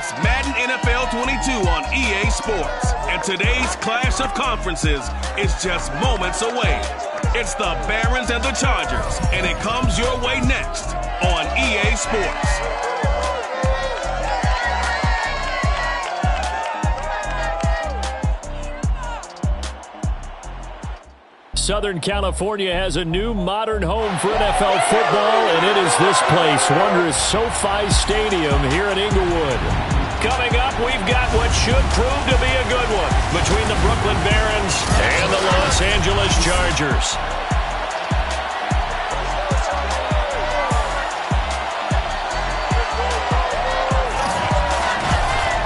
It's Madden NFL 22 on EA Sports. And today's clash of conferences is just moments away. It's the Barons and the Chargers, and it comes your way next on EA Sports. Southern California has a new modern home for NFL football, and it is this place, wondrous SoFi Stadium here in Inglewood. Coming up, we've got what should prove to be a good one between the Brooklyn Barons and the Los Angeles Chargers.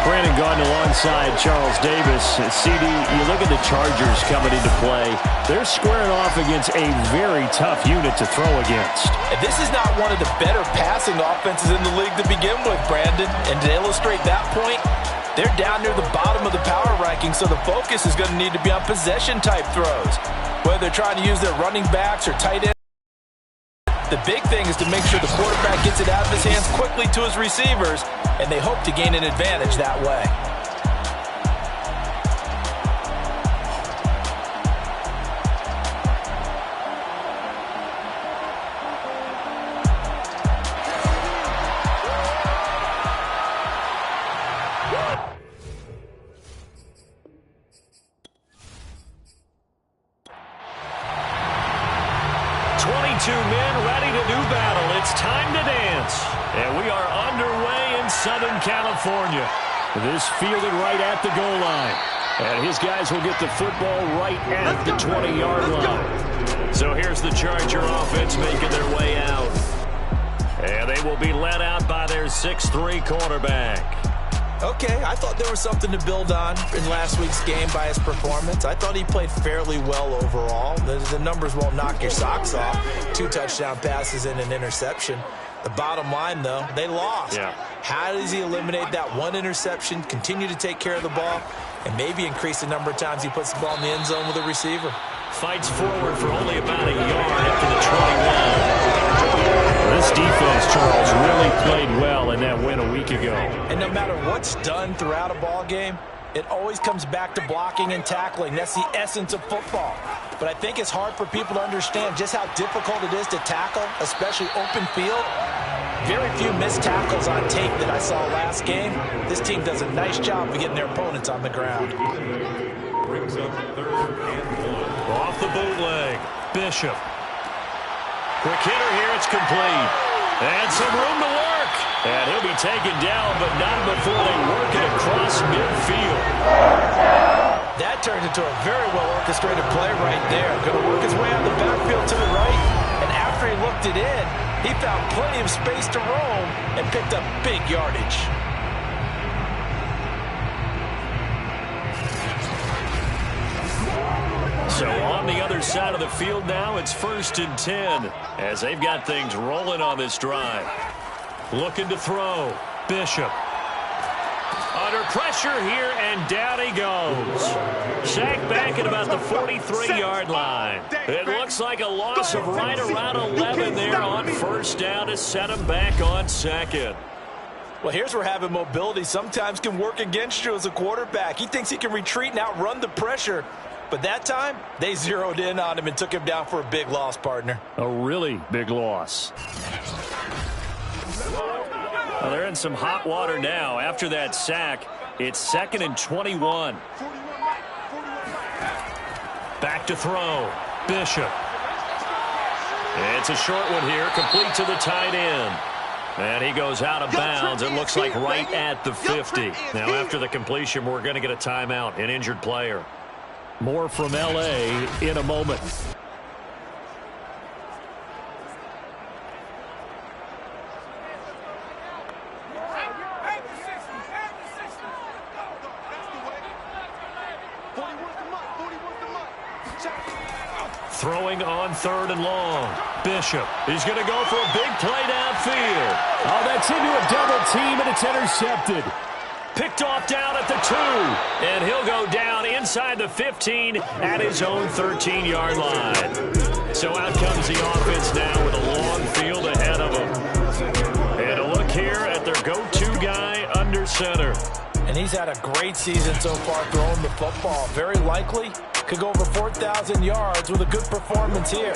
Brandon Gaudin alongside Charles Davis. CD, you look at the Chargers coming into play. They're squaring off against a very tough unit to throw against. And this is not one of the better passing offenses in the league to begin with, Brandon. And to illustrate that point, they're down near the bottom of the power ranking, so the focus is going to need to be on possession-type throws. Whether they're trying to use their running backs or tight ends, the big thing is to make sure the quarterback gets it out of his hands quickly to his receivers, and they hope to gain an advantage that way. Men ready to do battle. It's time to dance. And we are underway in Southern California. This fielded right at the goal line. And his guys will get the football right at the 20-yard line. So here's the Charger offense making their way out. And they will be led out by their 6'3" quarterback. Okay, I thought there was something to build on in last week's game by his performance. I thought he played fairly well overall. The numbers won't knock your socks off. 2 touchdown passes and an interception. The bottom line, though, they lost. Yeah. How does he eliminate that one interception, continue to take care of the ball, and maybe increase the number of times he puts the ball in the end zone with a receiver? Fights forward for only about a yard after the 21. This defense, Charles, really played well in that win a week ago. And no matter what's done throughout a ball game, it always comes back to blocking and tackling. That's the essence of football. But I think it's hard for people to understand just how difficult it is to tackle, especially open field. Very few missed tackles on tape that I saw last game. This team does a nice job of getting their opponents on the ground. Brings up 3rd and 1. Off the bootleg, Bishop. Quick hitter here, it's complete. And some room to work. And he'll be taken down, but not before they work it across midfield. That turned into a very well-orchestrated play right there. Going to work his way out of the backfield to the right. And after he looked it in, he found plenty of space to roam and picked up big yardage. So on the other side of the field now, it's 1st and 10 as they've got things rolling on this drive. Looking to throw. Bishop. Under pressure here, and down he goes. Sacked back at about the 43-yard line. It looks like a loss of right around 11 there on 1st down to set him back on 2nd. Well, here's where having mobility sometimes can work against you as a quarterback. He thinks he can retreat and outrun the pressure. But that time, they zeroed in on him and took him down for a big loss, partner. A really big loss. Well, they're in some hot water now. After that sack, it's 2nd and 21. Back to throw. Bishop. It's a short one here, complete to the tight end. And he goes out of bounds. It looks like right at the 50. Now, after the completion, we're going to get a timeout, an injured player. More from L.A. in a moment. Throwing on 3rd and long. Bishop. He's going to go for a big play downfield. Oh, that's into a double team, and it's intercepted. Picked off down at the 2. And he'll go down inside the 15 at his own 13-yard line. So out comes the offense now with a long field ahead of them. And a look here at their go-to guy under center. And he's had a great season so far throwing the football. Very likely could go over 4,000 yards with a good performance here.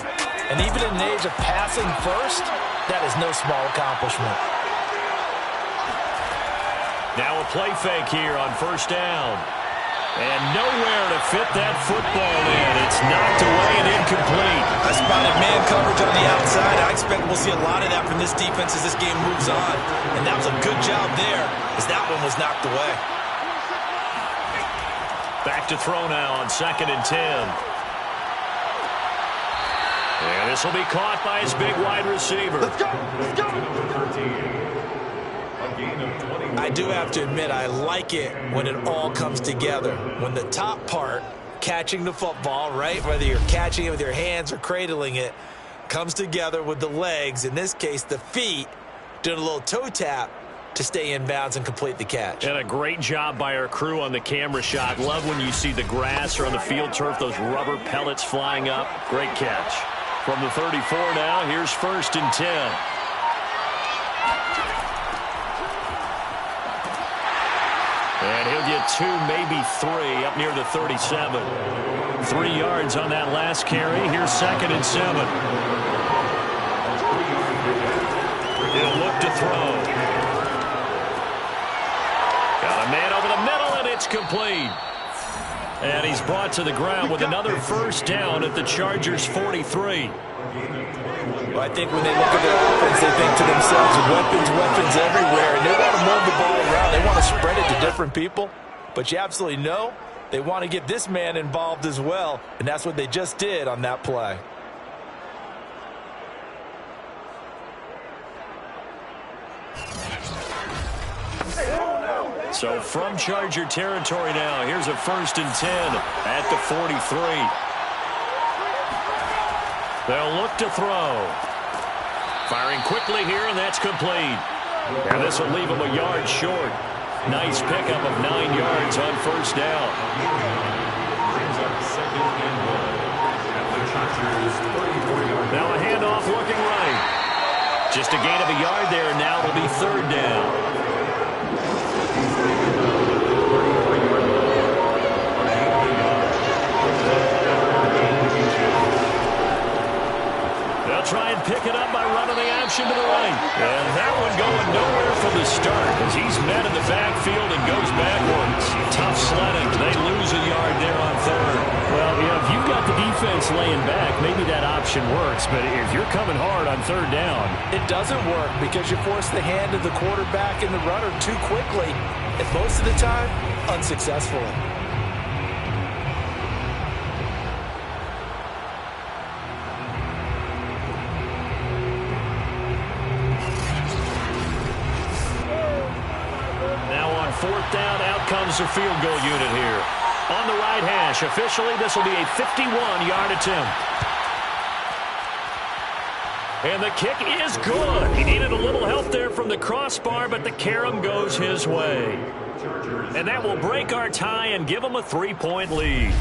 And even in an age of passing first, that is no small accomplishment. Now a play fake here on first down. And nowhere to fit that football in. It's knocked away and incomplete. I spotted man coverage on the outside. I expect we'll see a lot of that from this defense as this game moves on. And that was a good job there as that one was knocked away. Back to throw now on 2nd and 10. And this will be caught by his big wide receiver. Let's go! Let's go! I do have to admit, I like it when it all comes together. When the top part, catching the football, right, whether you're catching it with your hands or cradling it, comes together with the legs, in this case the feet, doing a little toe tap to stay in bounds and complete the catch. And a great job by our crew on the camera shot. Love when you see the grass or on the field turf, those rubber pellets flying up. Great catch. From the 34 now, here's 1st and 10. And he'll get 2, maybe 3, up near the 37. 3 yards on that last carry. Here's 2nd and 7. He'll look to throw. Got a man over the middle, and it's complete. And he's brought to the ground with another first down at the Chargers' 43. Well, I think when they look at their offense, they think to themselves, weapons everywhere, and they want to move the ball around. They want to spread it to different people, but you absolutely know they want to get this man involved as well, and that's what they just did on that play. So from Charger territory now, here's a 1st and 10 at the 43. They'll look to throw. Firing quickly here, and that's complete. And this will leave him a yard short. Nice pickup of 9 yards on first down. Now a handoff looking right. Just a gain of a yard there, and now it'll be 3rd down. Try and pick it up by running the option to the right. And that one going nowhere from the start as he's met in the backfield and goes backwards. Tough sledding. They lose a yard there on 3rd. Well, you know, if you've got the defense laying back, maybe that option works. But if you're coming hard on 3rd down, it doesn't work because you force the hand of the quarterback and the runner too quickly. And most of the time, unsuccessfully. Fourth down, out comes the field goal unit here. On the right hash, officially this will be a 51-yard attempt. And the kick is good. He needed a little help there from the crossbar, but the carom goes his way. And that will break our tie and give him a 3-point lead.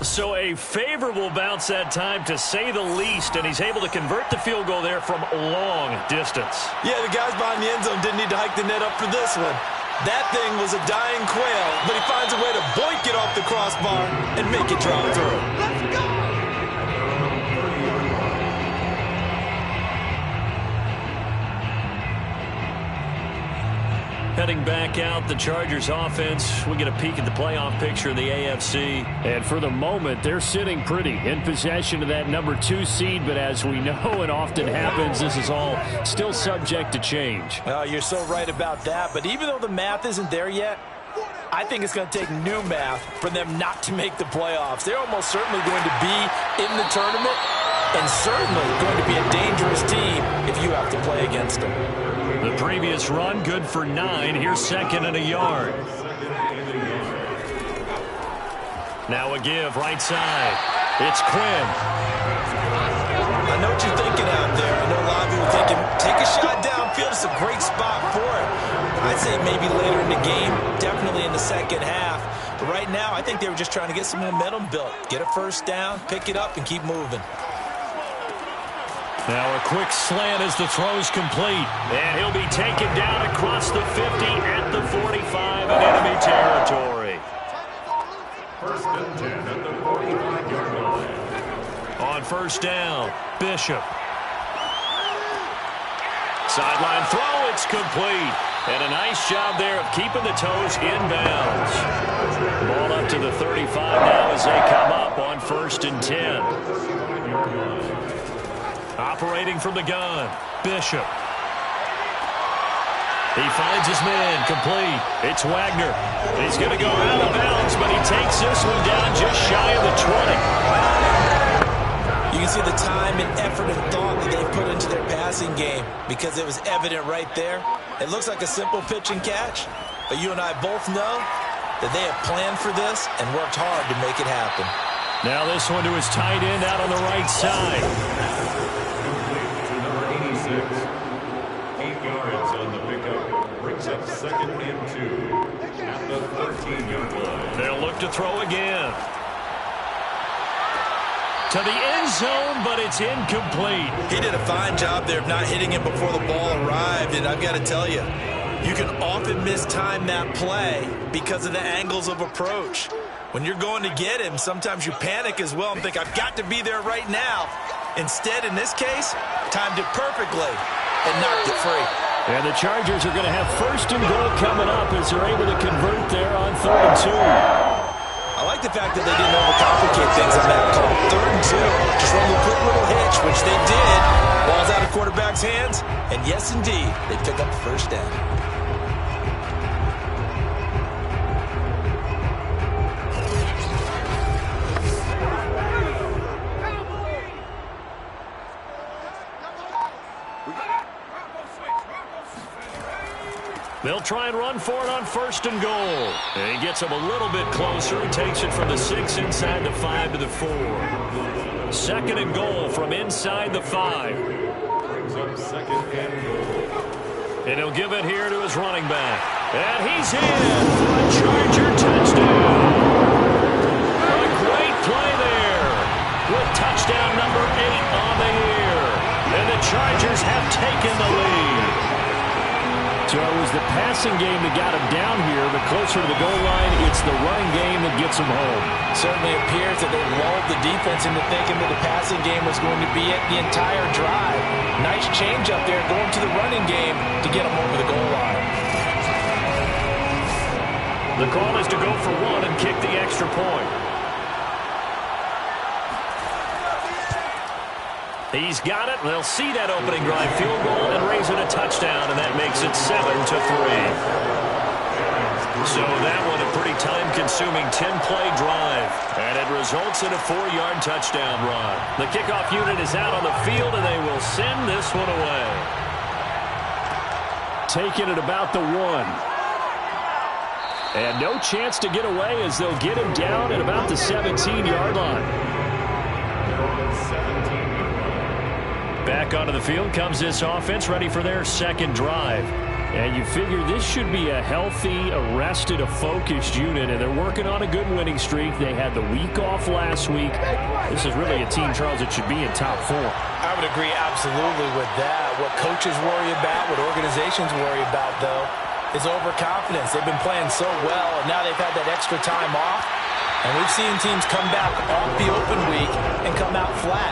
So a favorable bounce that time, to say the least, and he's able to convert the field goal there from long distance. Yeah, the guys behind the end zone didn't need to hike the net up for this one. That thing was a dying quail, but he finds a way to boink it off the crossbar and make it drop through. Let's go! Heading back out, the Chargers offense. We get a peek at the playoff picture in the AFC. And for the moment, they're sitting pretty in possession of that number 2 seed. But as we know, it often happens, this is all still subject to change. Oh, you're so right about that. But even though the math isn't there yet, I think it's going to take new math for them not to make the playoffs. They're almost certainly going to be in the tournament and certainly going to be a dangerous team if you have to play against them. The previous run, good for 9. Here's 2nd and a yard. Now a give, right side. It's Quinn. I know what you're thinking out there. I know a lot of you are thinking, take a shot downfield. It's a great spot for it. I'd say maybe later in the game, definitely in the second half. But right now, I think they were just trying to get some momentum built. Get a first down, pick it up, and keep moving. Now a quick slant as the throw's complete. And he'll be taken down across the 50 at the 45 in enemy territory. First and 10 at the 45-yard line. On first down, Bishop. Sideline throw, it's complete. And a nice job there of keeping the toes inbounds. Ball up to the 35 now as they come up on first and 10. Operating from the gun, Bishop. He finds his man, complete. It's Wagner. He's going to go out of bounds, but he takes this one down just shy of the 20. You can see the time and effort and thought that they've put into their passing game because it was evident right there. It looks like a simple pitch and catch, but you and I both know that they have planned for this and worked hard to make it happen. Now this one to his tight end out on the right side. Up second and 2 at the 13-yard line. They'll look to throw again. To the end zone, but it's incomplete. He did a fine job there of not hitting it before the ball arrived, and I've got to tell you, you can often mistime that play because of the angles of approach. When you're going to get him, sometimes you panic as well and think, I've got to be there right now. Instead, in this case, timed it perfectly and knocked it free. And the Chargers are going to have first and goal coming up as they're able to convert there on 3rd and 2. I like the fact that they didn't overcomplicate things on that call. 3rd and 2, just run a quick little hitch, which they did. Ball's out of quarterback's hands, and yes, indeed, they pick up the first down. They'll try and run for it on first and goal. And he gets him a little bit closer. He takes it from the 6 inside the 5 to the 4. 2nd and goal from inside the 5. Brings up second and goal. And he'll give it here to his running back. And he's in for a Charger touchdown. A great play there with touchdown number 8 on the year. And the Chargers have taken the lead. So it was the passing game that got him down here, but closer to the goal line, it's the running game that gets him home. Certainly appears that they lulled the defense into thinking that the passing game was going to be it the entire drive. Nice change up there going to the running game to get them over the goal line. The call is to go for one and kick the extra point. He's got it. They'll see that opening drive field goal and raise it a touchdown, and that makes it 7-3. So that one a pretty time-consuming 10-play drive, and it results in a 4-yard touchdown run. The kickoff unit is out on the field, and they will send this one away. Taking it about the 1. And no chance to get away as they'll get him down at about the 17-yard line. Back onto the field comes this offense, ready for their second drive. And you figure this should be a healthy, arrested, a focused unit, and they're working on a good winning streak. They had the week off last week. This is really a team, Charles, that should be in top 4. I would agree absolutely with that. What coaches worry about, what organizations worry about, though, is overconfidence. They've been playing so well, and now they've had that extra time off. And we've seen teams come back off the open week and come out flat.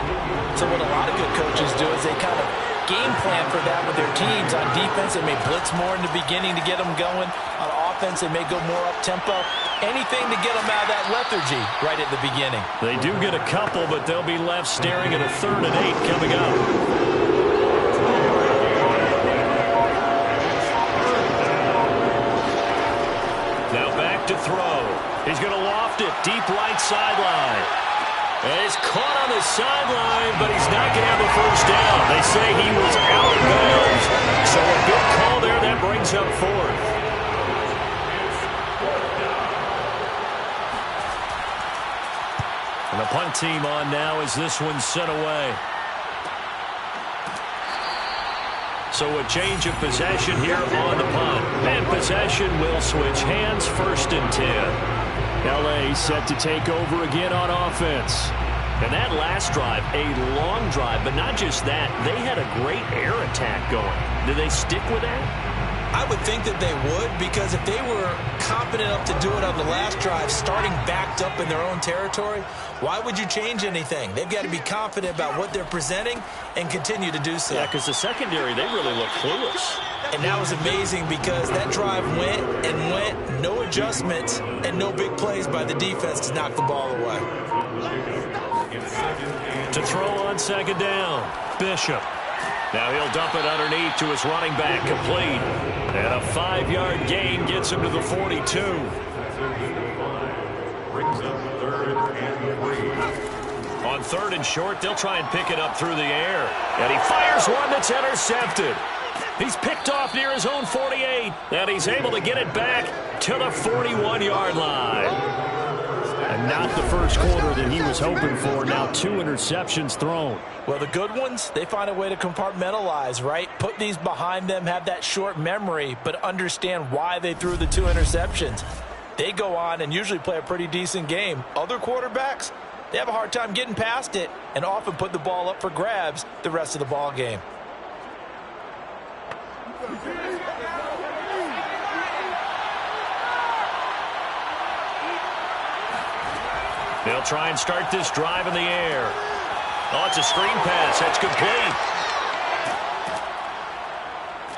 So what a lot of good coaches do is they kind of game plan for that with their teams. On defense, they may blitz more in the beginning to get them going. On offense, they may go more up-tempo. Anything to get them out of that lethargy right at the beginning. They do get a couple, but they'll be left staring at a 3rd and 8 coming up. Now back to throw. He's going to loft it deep right sideline. And he's caught on the sideline, but he's not going to have a first down. They say he was out of bounds. So a good call there. That brings up 4th. And the punt team on now as this one's sent away. So a change of possession here on the punt. And possession will switch hands, 1st and 10. L.A. set to take over again on offense. And that last drive, a long drive, but not just that. They had a great air attack going. Do they stick with that? I would think that they would, because if they were confident enough to do it on the last drive, starting backed up in their own territory, why would you change anything? They've got to be confident about what they're presenting and continue to do so. Yeah, because the secondary, they really look clueless. And that was amazing because that drive went and went, no adjustments, and no big plays by the defense to knock the ball away. To throw on second down, Bishop. Now he'll dump it underneath to his running back, complete. And a 5-yard gain gets him to the 42. On third and short, they'll try and pick it up through the air. And he fires one that's intercepted. He's picked off near his own 48. And he's able to get it back to the 41-yard line. And not the first quarter that he was hoping for. Now 2 interceptions thrown. Well, the good ones, they find a way to compartmentalize, right? Put these behind them, have that short memory, but understand why they threw the 2 interceptions. They go on and usually play a pretty decent game. Other quarterbacks, they have a hard time getting past it and often put the ball up for grabs the rest of the ball game. They'll try and start this drive in the air. Oh, it's a screen pass. That's complete.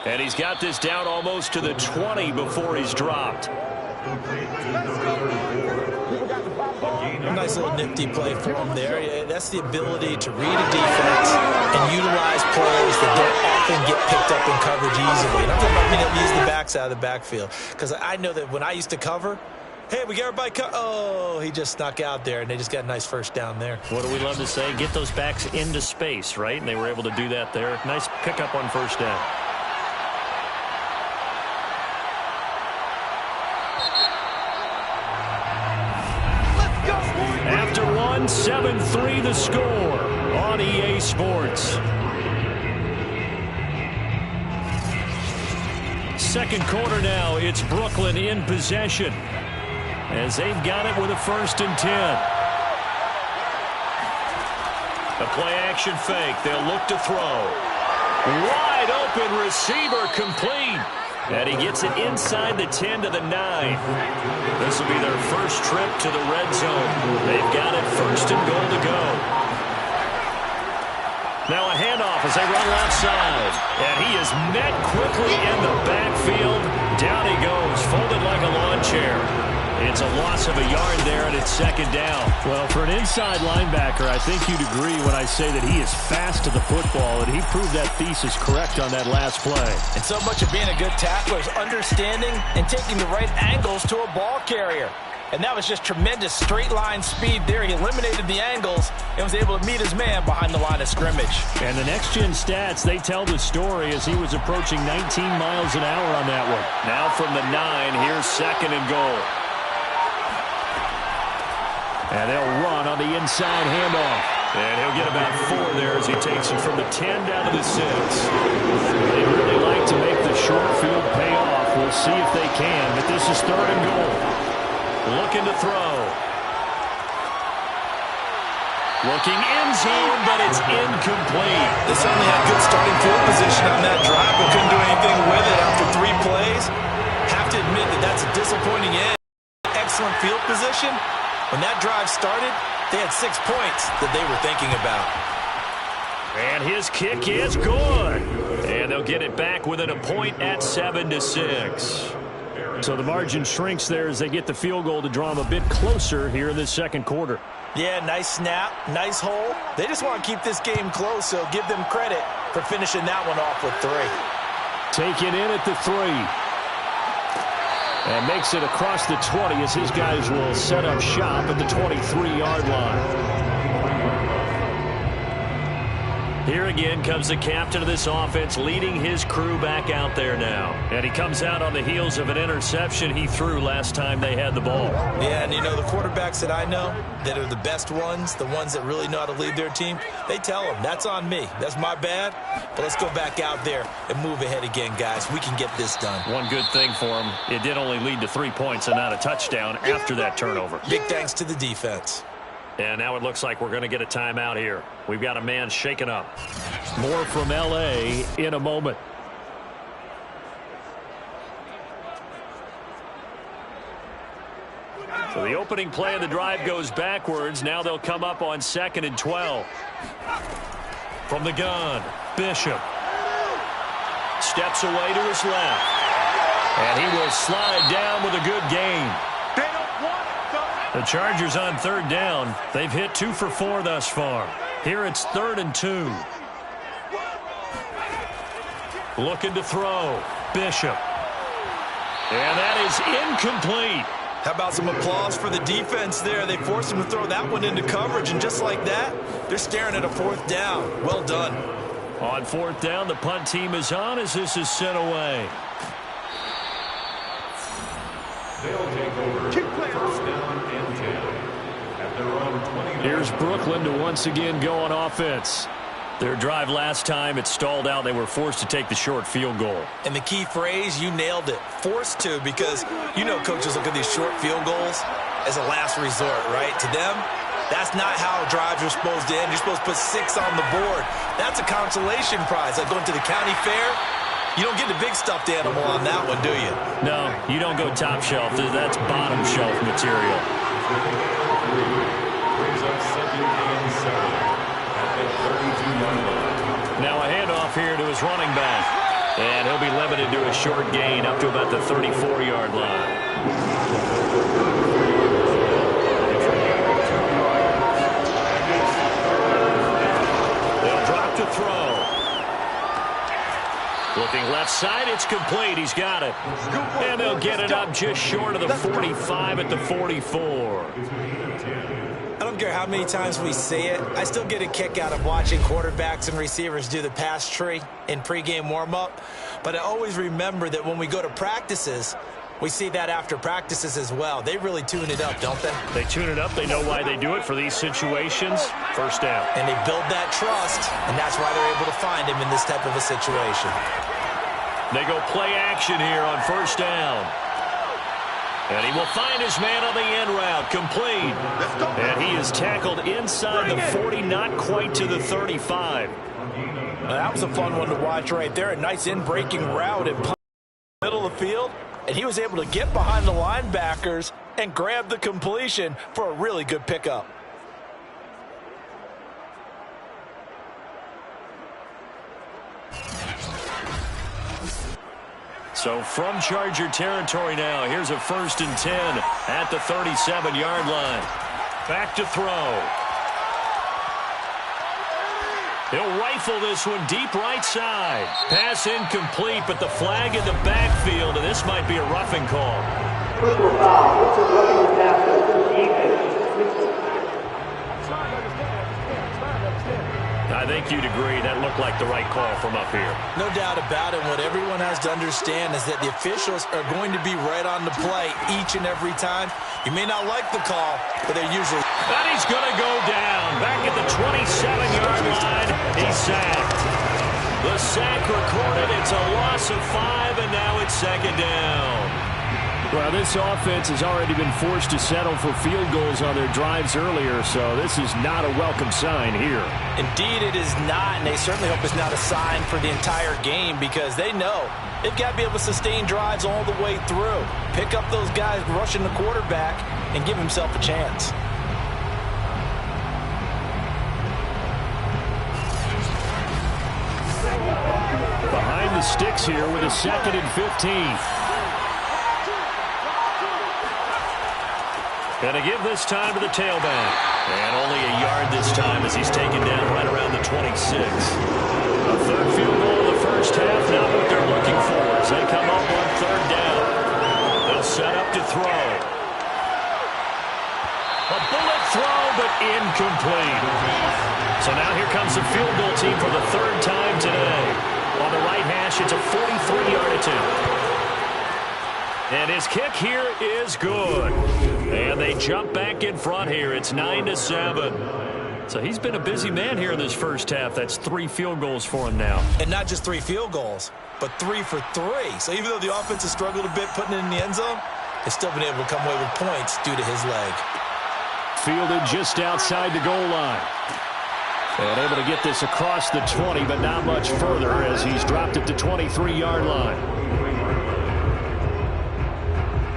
And he's got this down almost to the 20 before he's dropped. A nice little nifty play for him there. Yeah, that's the ability to read a defense and utilize players that don't often get picked up in coverage easily. And I'm talking about being able to use the backs out of the backfield. Because I know that when I used to cover, hey, we got everybody oh, he just snuck out there, and they just got a nice first down there. What do we love to say? Get those backs into space, right? And they were able to do that there. Nice pickup on first down. After one, 7-3 the score on EA Sports. Second quarter now, it's Brooklyn in possession, as they've got it with a 1st and 10. A play-action fake. They'll look to throw. Wide open receiver, complete. And he gets it inside the 10 to the 9. This will be their first trip to the red zone. They've got it 1st and goal to go. Now a handoff as they run left side. And he is met quickly in the backfield. Down he goes, folded like a lawn chair. It's a loss of a yard there, and it's 2nd down. Well, for an inside linebacker, I think you'd agree when I say that he is fast to the football, and he proved that thesis correct on that last play. And so much of being a good tackler is understanding and taking the right angles to a ball carrier. And that was just tremendous straight-line speed there. He eliminated the angles and was able to meet his man behind the line of scrimmage. And the next-gen stats, they tell the story as he was approaching 19 miles an hour on that one. Now from the 9, here's 2nd and goal. And they'll run on the inside handoff. And he'll get about 4 there as he takes it from the 10 down to the 6. They really like to make the short field pay off. We'll see if they can, but this is 3rd and goal. Looking to throw. Looking end zone, but it's incomplete. They certainly had good starting field position on that drive, but couldn't do anything with it after 3 plays. Have to admit that that's a disappointing end. Excellent field position. When that drive started, they had 6 points that they were thinking about. And his kick is good. And they'll get it back within a point at 7-6. So the margin shrinks there as they get the field goal to draw them a bit closer here in this 2nd quarter. Yeah, nice snap, nice hole. They just want to keep this game close, so give them credit for finishing that one off with 3. Taken in at the 3. And makes it across the 20 as his guys will set up shop at the 23-yard line. Here again comes the captain of this offense, leading his crew back out there now. And he comes out on the heels of an interception he threw last time they had the ball. Yeah, and you know, the quarterbacks that I know that are the best ones, the ones that really know how to lead their team, they tell them, that's on me. That's my bad. But let's go back out there and move ahead again, guys. We can get this done. One good thing for him, it did only lead to 3 points and not a touchdown after that turnover. Big thanks to the defense. And now it looks like we're going to get a timeout here. We've got a man shaken up. More from L.A. in a moment. So the opening play of the drive goes backwards. Now they'll come up on 2nd and 12. From the gun, Bishop. Steps away to his left. And he will slide down with a good gain. The Chargers on 3rd down. They've hit 2 for 4 thus far. Here it's 3rd and 2. Looking to throw. Bishop. And that is incomplete. How about some applause for the defense there? They forced him to throw that one into coverage, and just like that, they're staring at a 4th down. Well done. On 4th down, the punt team is on as this is sent away. They'll take over 1st down and 10 at their own 20. Here's Brooklyn to once again go on offense. Their drive last time, it stalled out. They were forced to take the short field goal. And the key phrase, you nailed it, forced to, because you know coaches look at these short field goals as a last resort, right? To them, that's not how drives are supposed to end. You're supposed to put 6 on the board. That's a consolation prize. Like going to the county fair, you don't get the big stuffed animal on that one, do you? No, you don't go top shelf. That's bottom shelf material. Brings up 2nd and 7 at the 32-yard line. Now a handoff here to his running back. And he'll be limited to a short gain up to about the 34-yard line. They'll drop to throw. Looking left side, it's complete. He's got it. And they'll get it up just short of the 45 at the 44. I don't care how many times we see it. I still get a kick out of watching quarterbacks and receivers do the pass tree in pregame warm-up. But I always remember that when we go to practices, we see that after practices as well. They really tune it up, don't they? They tune it up. They know why they do it for these situations. 1st down. And they build that trust, and that's why they're able to find him in this type of a situation. They go play action here on 1st down. And he will find his man on the end route, complete. And he is tackled inside the 40, not quite to the 35. That was a fun one to watch right there. A nice in-breaking route in the middle of the field. And he was able to get behind the linebackers and grab the completion for a really good pickup. So from Charger territory now, here's a 1st and 10 at the 37-yard line. Back to throw. He'll rifle this one deep right side. Pass incomplete, but the flag in the backfield, and this might be a roughing call. Personal foul. This is roughing the passer. Defense. I think you'd agree that looked like the right call from up here. No doubt about it. What everyone has to understand is that the officials are going to be right on the play each and every time. You may not like the call, but they're usually... And he's going to go down. Back at the 27-yard line, he's sacked. The sack recorded. It's a loss of 5, and now it's 2nd down. Well, this offense has already been forced to settle for field goals on their drives earlier, so this is not a welcome sign here. Indeed, it is not, and they certainly hope it's not a sign for the entire game because they know they've got to be able to sustain drives all the way through. Pick up those guys rushing the quarterback and give himself a chance. Behind the sticks here with a 2nd and 15. And to give this time to the tailback. And only a yard this time as he's taken down right around the 26. A 3rd field goal in the 1st half, not what they're looking for as they come up on 3rd down. They'll set up to throw. A bullet throw, but incomplete. So now here comes the field goal team for the 3rd time today. On the right hash, it's a 43-yard attempt. And his kick here is good. And they jump back in front here. It's 9-7. So he's been a busy man here in this 1st half. That's 3 field goals for him now. And not just 3 field goals, but 3 for 3. So even though the offense has struggled a bit putting it in the end zone, they've still been able to come away with points due to his leg. fielded just outside the goal line. And able to get this across the 20, but not much further as he's dropped it to 23-yard line.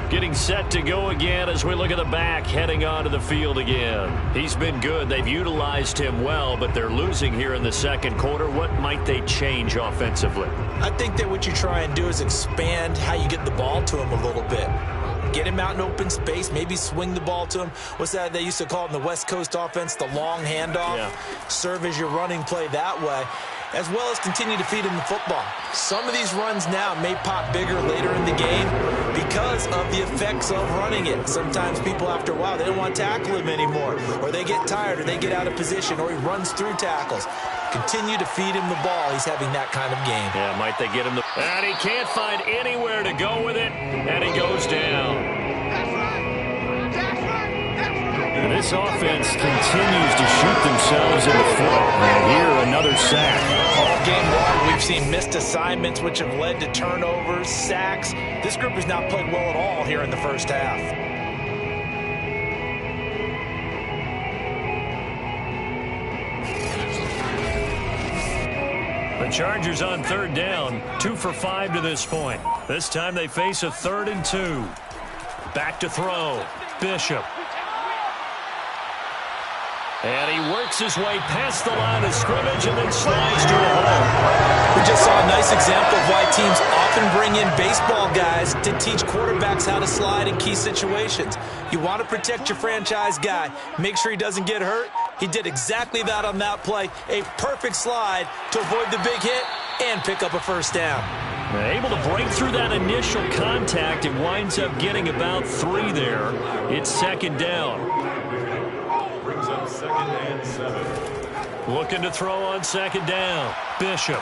Getting set to go again as we look at the back heading onto the field again. He's been good. They've utilized him well, but they're losing here in the second quarter. What might they change offensively? I think that what you try and do is expand how you get the ball to him a little bit. Get him out in open space, maybe swing the ball to him. What's that they used to call it in the West Coast offense, the long handoff? Yeah. Serve as your running play that way, as well as continue to feed him the football. Some of these runs now may pop bigger later in the game because of the effects of running it. Sometimes people, after a while, they don't want to tackle him anymore, or they get tired, or they get out of position, or he runs through tackles. Continue to feed him the ball. He's having that kind of game. Yeah, might they get him the... And he can't find anywhere to go with it, and he goes down. And this offense continues to shoot themselves in the foot. And here, another sack. All game long, we've seen missed assignments, which have led to turnovers, sacks. This group has not played well at all here in the first half. The Chargers on third down, 2 for 5 to this point. This time they face a 3rd and 2. Back to throw. Bishop. And he works his way past the line of scrimmage and then slides to a hole. We just saw a nice example of why teams often bring in baseball guys to teach quarterbacks how to slide in key situations. You want to protect your franchise guy. Make sure he doesn't get hurt. He did exactly that on that play. A perfect slide to avoid the big hit and pick up a first down. Able to break through that initial contact. It winds up getting about 3 there. It's 2nd down. Brings up 2nd and 7. Looking to throw on 2nd down. Bishop.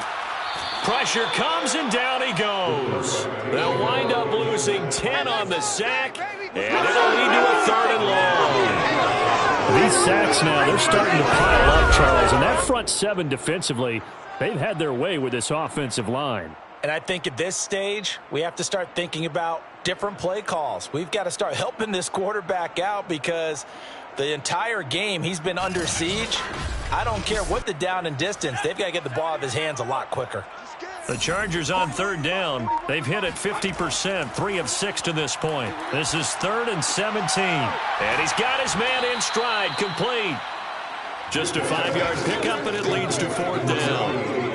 Pressure comes and down he goes. They'll wind up losing 10 on the sack, and it'll lead to a 3rd and long. These sacks now, they're starting to pile up, Charles, and that front 7 defensively, they've had their way with this offensive line. And I think at this stage, we have to start thinking about different play calls. We've got to start helping this quarterback out because the entire game he's been under siege. I don't care what the down and distance, they've got to get the ball out of his hands a lot quicker. The Chargers on 3rd down. They've hit it 50%, 3 of 6 to this point. This is 3rd and 17. And he's got his man in stride, complete. Just a 5-yard pickup, and it leads to 4th down.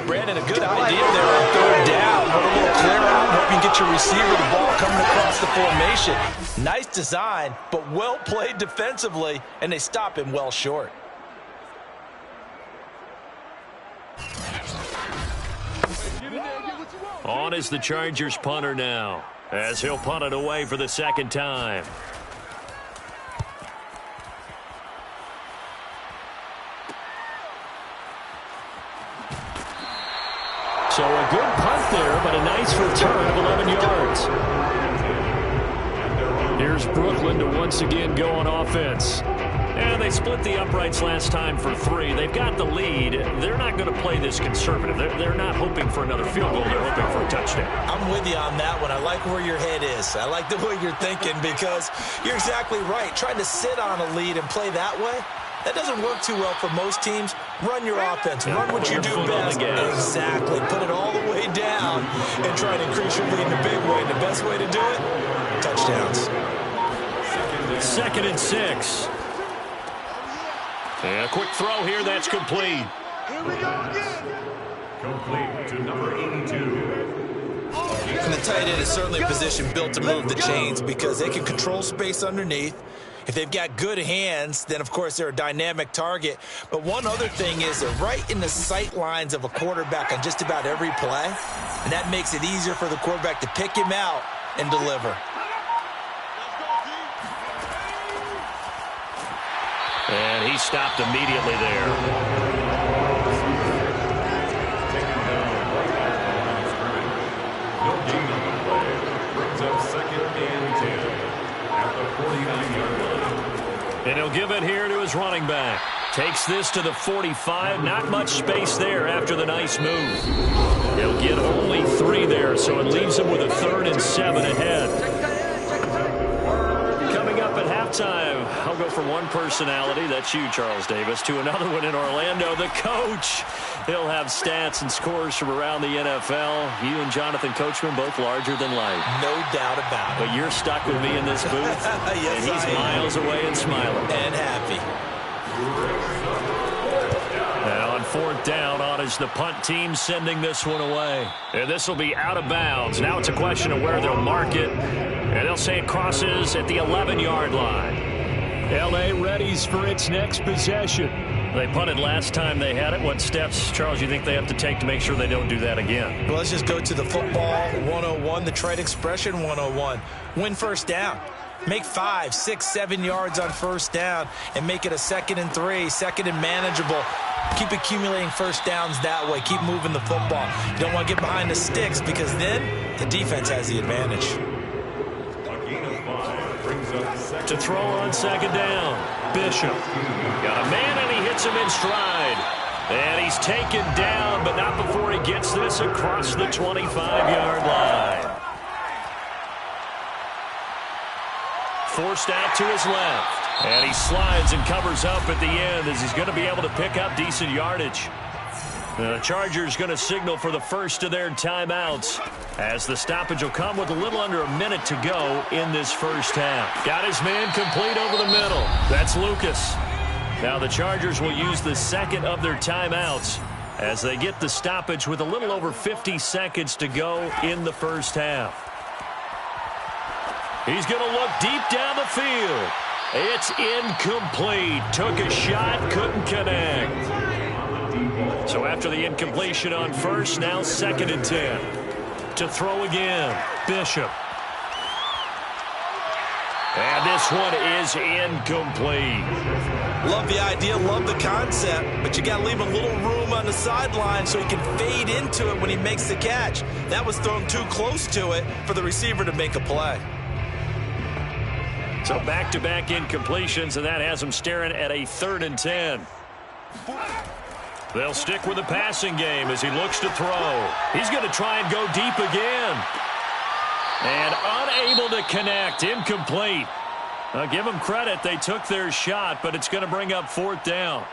Brandon, a good idea there on 3rd down. Put a little clear out, hope you get your receiver the ball coming across the formation. Nice design, but well played defensively, and they stop him well short. On is the Chargers punter now, as he'll punt it away for the 2nd time. So a good punt there, but a nice return of 11 yards. Here's Brooklyn to once again go on offense. And they split the uprights last time for 3. They've got the lead. They're not going to play this conservative. They're not hoping for another field goal. They're hoping for a touchdown. I'm with you on that one. I like where your head is. I like the way you're thinking because you're exactly right. Trying to sit on a lead and play that way, that doesn't work too well for most teams. Run your offense. Run what you do best. Exactly. Put it all the way down and try to increase your lead in a big way. The best way to do it, touchdowns. 2nd and 6. And a quick throw here, that's complete. Here we go again. Complete to number 82. And the tight end is certainly a position built to move the chains because they can control space underneath. If they've got good hands, then, of course, they're a dynamic target. But one other thing is they're right in the sight lines of a quarterback on just about every play, and that makes it easier for the quarterback to pick him out and deliver. And he stopped immediately there. No gain on the play. Brings up 2nd and 10 at the 49-yard line. And he'll give it here to his running back. Takes this to the 45. Not much space there after the nice move. He'll get only 3 there, so it leaves him with a 3rd and 7 ahead. Coming up at halftime. halftime, I'll go from one personality, that's you, Charles Davis, to another one in Orlando, the coach. He'll have stats and scores from around the NFL. You and Jonathan Coachman both larger than life. No doubt about it. But you're stuck with me in this booth, yes, and he's miles away and smiling. And happy. And on 4th down, on is the punt team sending this one away. And this will be out of bounds. Now it's a question of where they'll mark it. And they'll say it crosses at the 11-yard line. L.A. readies for its next possession. They punted last time they had it. What steps, Charles, you think they have to take to make sure they don't do that again? Well, let's just go to the football 101, the trade expression 101. Win first down. Make 5, 6, 7 yards on first down and make it a 2nd and 3, 2nd and manageable. Keep accumulating first downs that way. Keep moving the football. You don't want to get behind the sticks because then the defense has the advantage. To throw on 2nd down, Bishop. Got a man and he hits him in stride. And he's taken down, but not before he gets this across the 25-yard line. Forced out to his left. And he slides and covers up at the end as he's going to be able to pick up decent yardage. The Chargers going to signal for the first of their timeouts as the stoppage will come with a little under a minute to go in this first half. Got his man complete over the middle. That's Lucas. Now the Chargers will use the second of their timeouts as they get the stoppage with a little over 50 seconds to go in the first half. He's going to look deep down the field. It's incomplete. Took a shot, couldn't connect. So after the incompletion on first, now 2nd and 10. To throw again, Bishop. And this one is incomplete. Love the idea, love the concept, but you got to leave a little room on the sideline so he can fade into it when he makes the catch. That was thrown too close to it for the receiver to make a play. So back-to-back incompletions, and that has him staring at a 3rd and 10. They'll stick with the passing game as he looks to throw. He's going to try and go deep again. And unable to connect. Incomplete. I'll give them credit. They took their shot, but it's going to bring up 4th down.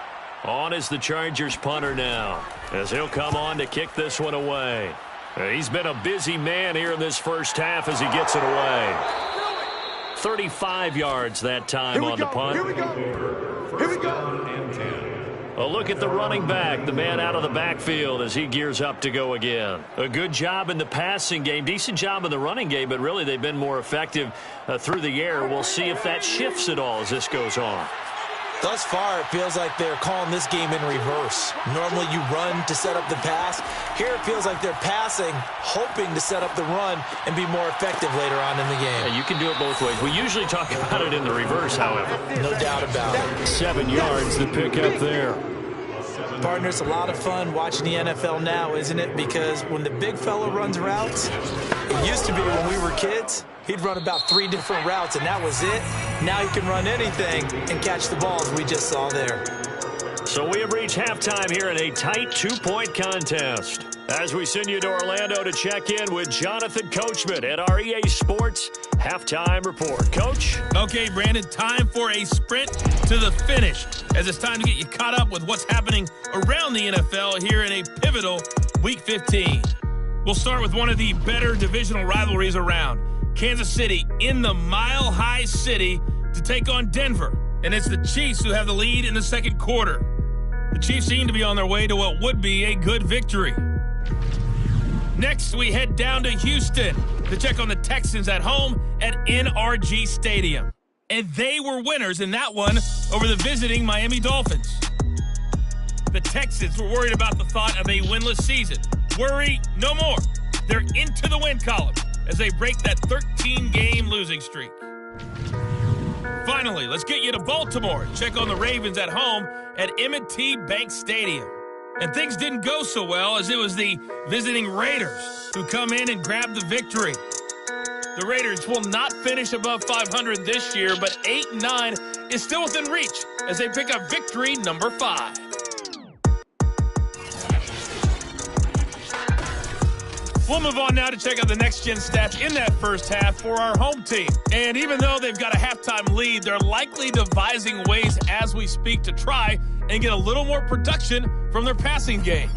On is the Chargers punter now as he'll come on to kick this one away. He's been a busy man here in this first half as he gets it away. 35 yards that time on the punt. Here we go. A look at the running back, the man out of the backfield as he gears up to go again. A good job in the passing game, decent job in the running game, but really they've been more effective through the air. We'll see if that shifts at all as this goes on. Thus far, it feels like they're calling this game in reverse. Normally you run to set up the pass. Here it feels like they're passing, hoping to set up the run and be more effective later on in the game. Yeah, you can do it both ways. We usually talk about it in the reverse, however. No doubt about it. 7 yards to pick up there. Partner, it's a lot of fun watching the NFL now, isn't it? Because when the big fella runs routes, it used to be when we were kids, he'd run about 3 different routes, and that was it. Now he can run anything and catch the balls we just saw there. So we have reached halftime here in a tight 2-point contest. As we send you to Orlando to check in with Jonathan Coachman at our EA Sports Halftime Report. Coach? Okay, Brandon, time for a sprint to the finish, as it's time to get you caught up with what's happening around the NFL here in a pivotal Week 15. We'll start with one of the better divisional rivalries around. Kansas City in the Mile High City to take on Denver. And it's the Chiefs who have the lead in the second quarter. The Chiefs seem to be on their way to what would be a good victory. Next, we head down to Houston to check on the Texans at home at NRG Stadium. And they were winners in that one over the visiting Miami Dolphins. The Texans were worried about the thought of a winless season. Worry no more. They're into the win column as they break that 13-game losing streak. Finally, let's get you to Baltimore. Check on the Ravens at home at M&T Bank Stadium. And things didn't go so well as it was the visiting Raiders who come in and grab the victory. The Raiders will not finish above 500 this year, but 8-9 is still within reach as they pick up victory number 5. We'll move on now to check out the next-gen stats in that first half for our home team. And even though they've got a halftime lead, they're likely devising ways as we speak to try and get a little more production from their passing game.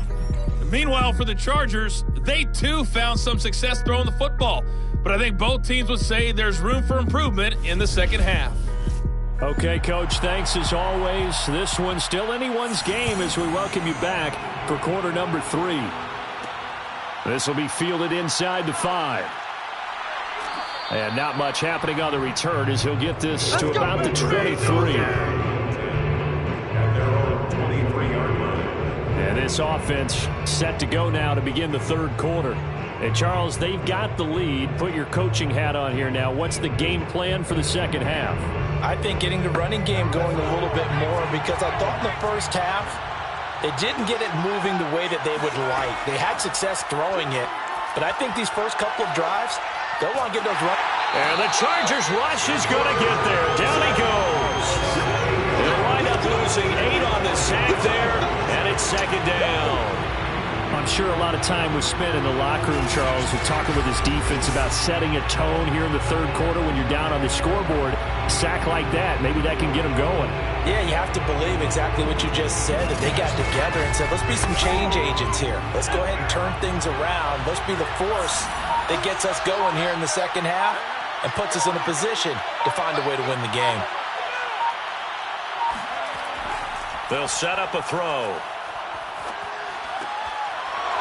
Meanwhile, for the Chargers, they too found some success throwing the football. But I think both teams would say there's room for improvement in the second half. Okay, Coach, thanks as always. This one's still anyone's game as we welcome you back for quarter number 3. This will be fielded inside the 5. And not much happening on the return as he'll get this to about the 23. And this offense set to go now to begin the third quarter. And, Charles, they've got the lead. Put your coaching hat on here now. What's the game plan for the second half? I think getting the running game going a little bit more, because I thought in the first half they didn't get it moving the way that they would like. They had success throwing it, but I think these first couple of drives, they'll want to get those runs. And the Chargers rush is going to get there. Down he goes. They'll wind up losing 8 on the sack there, and it's second down. I'm sure a lot of time was spent in the locker room, Charles, with talking with his defense about setting a tone here in the third quarter when you're down on the scoreboard. A sack like that, maybe that can get them going. Yeah, you have to believe exactly what you just said, that they got together and said, let's be some change agents here. Let's go ahead and turn things around. Let's be the force that gets us going here in the second half and puts us in a position to find a way to win the game. They'll set up a throw.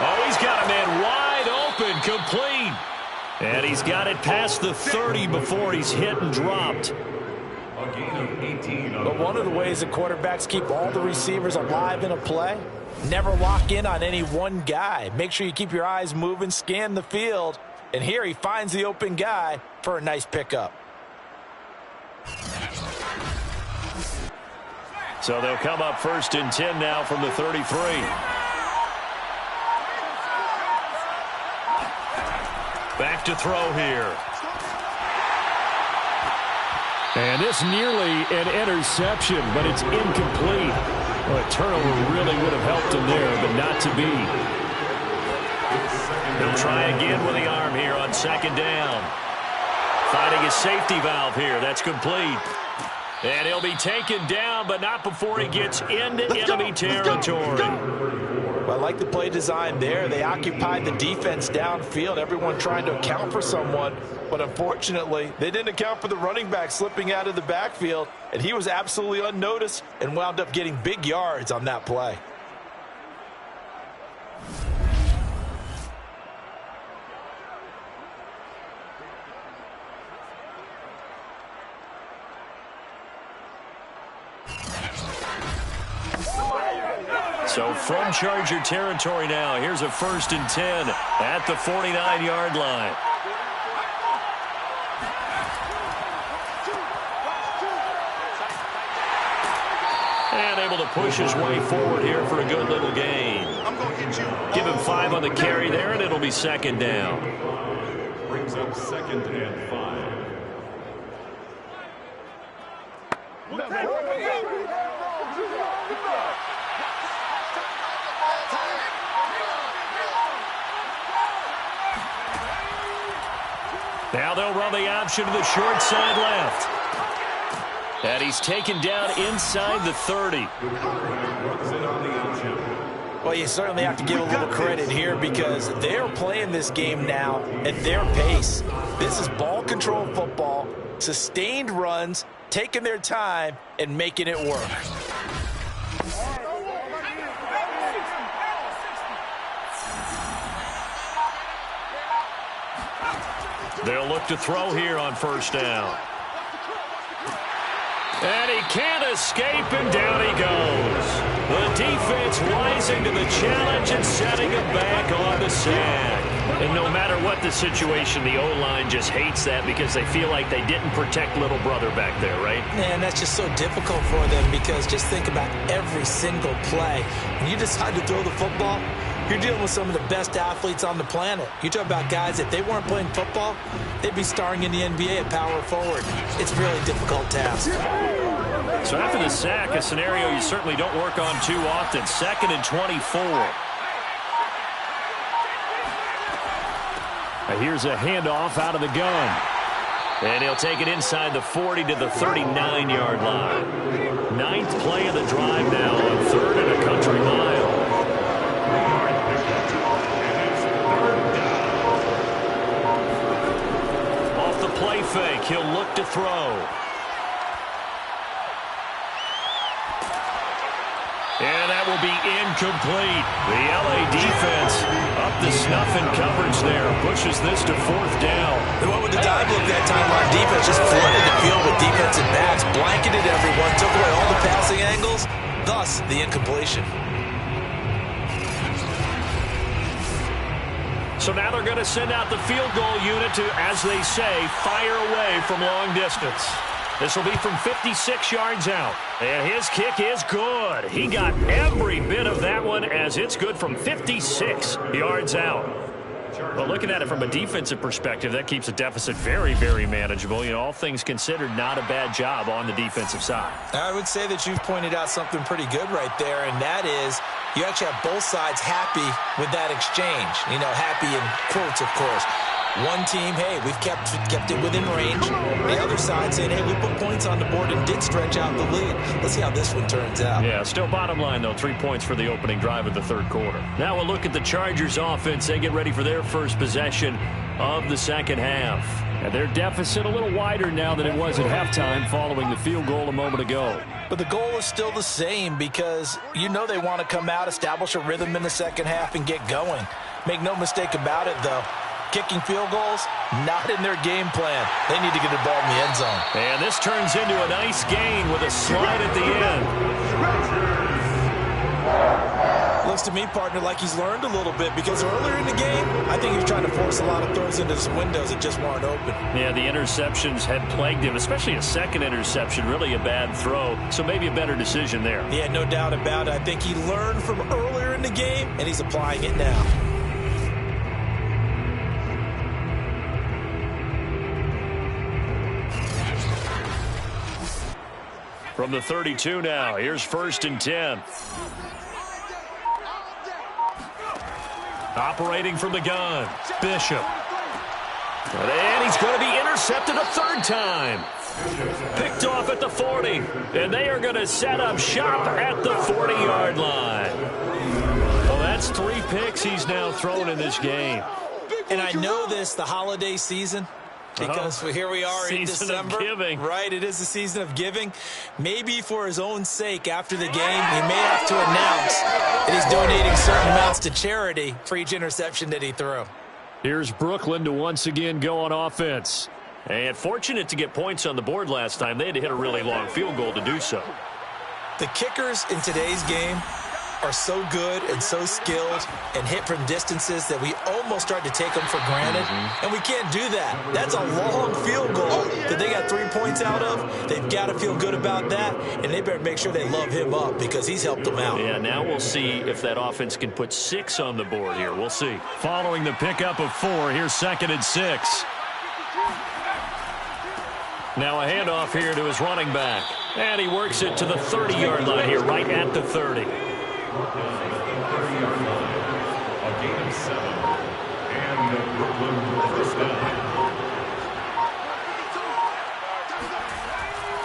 Oh, he's got a man wide open, complete. And he's got it past the 30 before he's hit and dropped. A gain of 18. But one of the ways that quarterbacks keep all the receivers alive in a play, never lock in on any one guy. Make sure you keep your eyes moving, scan the field. And here he finds the open guy for a nice pickup. So they'll come up 1st and 10 now from the 33. Back to throw here. And this nearly an interception, but it's incomplete. Well, a turnover really would have helped him there, but not to be. He'll try again with the arm here on second down. Finding a safety valve here. That's complete. And he'll be taken down, but not before he gets into enemy territory. Well, I like the play design there. They occupied the defense downfield, everyone trying to account for someone. But unfortunately, they didn't account for the running back slipping out of the backfield, and he was absolutely unnoticed and wound up getting big yards on that play. So from Charger territory now, here's a 1st and 10 at the 49-yard line. And able to push his way forward here for a good little gain. Give him 5 on the carry there, and it'll be second down. Brings up 2nd and 5. Now they'll run the option to the short side left. And he's taken down inside the 30. Well, you certainly have to give a little credit here because they're playing this game now at their pace. This is ball control football, sustained runs, taking their time and making it work. They'll look to throw here on 1st down. And he can't escape, and down he goes. The defense rising to the challenge and setting him back on the sack. And no matter what the situation, the O-line just hates that because they feel like they didn't protect little brother back there, right? Man, that's just so difficult for them because just think about every single play. When you decide to throw the football, you're dealing with some of the best athletes on the planet. You talk about guys, if they weren't playing football, they'd be starring in the NBA at power forward. It's a really difficult task. So after the sack, a scenario you certainly don't work on too often. 2nd and 24. Here's a handoff out of the gun. And he'll take it inside the 40 to the 39-yard line. Ninth play of the drive now on 3rd and a country mile. Off the play fake, he'll look to throw. And that will be incomplete. The LA defense up to snuff in coverage there. Pushes this to 4th down. They went with the dive look that time. Our defense just flooded the field with defensive backs, blanketed everyone, took away all the passing angles, thus the incompletion. So now they're going to send out the field goal unit to, as they say, fire away from long distance. This will be from 56 yards out. And his kick is good. He got every bit of that one as it's good from 56 yards out. Well, looking at it from a defensive perspective, that keeps the deficit very, very manageable. You know, all things considered, not a bad job on the defensive side. I would say that you've pointed out something pretty good right there, and that is you actually have both sides happy with that exchange. You know, happy in quotes, of course. One team, hey, we've kept it within range. The other side saying, hey, we put points on the board and did stretch out the lead. Let's see how this one turns out. Yeah, still bottom line, though, 3 points for the opening drive of the 3rd quarter. Now we'll look at the Chargers offense. They get ready for their first possession of the 2nd half. And their deficit a little wider now than it was at halftime following the field goal a moment ago. But the goal is still the same because you know they want to come out, establish a rhythm in the 2nd half, and get going. Make no mistake about it, though. Kicking field goals, not in their game plan. They need to get the ball in the end zone. And this turns into a nice gain with a slide at the end. Looks to me, partner, like he's learned a little bit because earlier in the game, I think he was trying to force a lot of throws into some windows that just weren't open. Yeah, the interceptions had plagued him, especially a second interception, really a bad throw. So maybe a better decision there. Yeah, no doubt about it. I think he learned from earlier in the game, and he's applying it now. From the 32 now, here's 1st and 10. Operating from the gun, Bishop. And he's going to be intercepted a 3rd time. Picked off at the 40. And they are going to set up shop at the 40-yard line. Well, that's 3 picks he's now thrown in this game. And I know this, the holiday season, because here we are in December. Season of giving. Right, it is the season of giving. Maybe for his own sake after the game, he may have to announce that he's donating certain amounts to charity for each interception that he threw. Here's Brooklyn to once again go on offense. And fortunate to get points on the board last time. They had to hit a really long field goal to do so. The kickers in today's game are so good and so skilled and hit from distances that we almost start to take them for granted. And we can't do that. That's a long field goal that they got 3 points out of. They've got to feel good about that, and they better make sure they love him up because he's helped them out. Yeah, now we'll see if that offense can put 6 on the board here. We'll see. Following the pickup of 4, here's 2nd and 6. Now a handoff here to his running back. And he works it to the 30-yard line here, right at the 30. A gain of 7. And Brooklyn 1st down.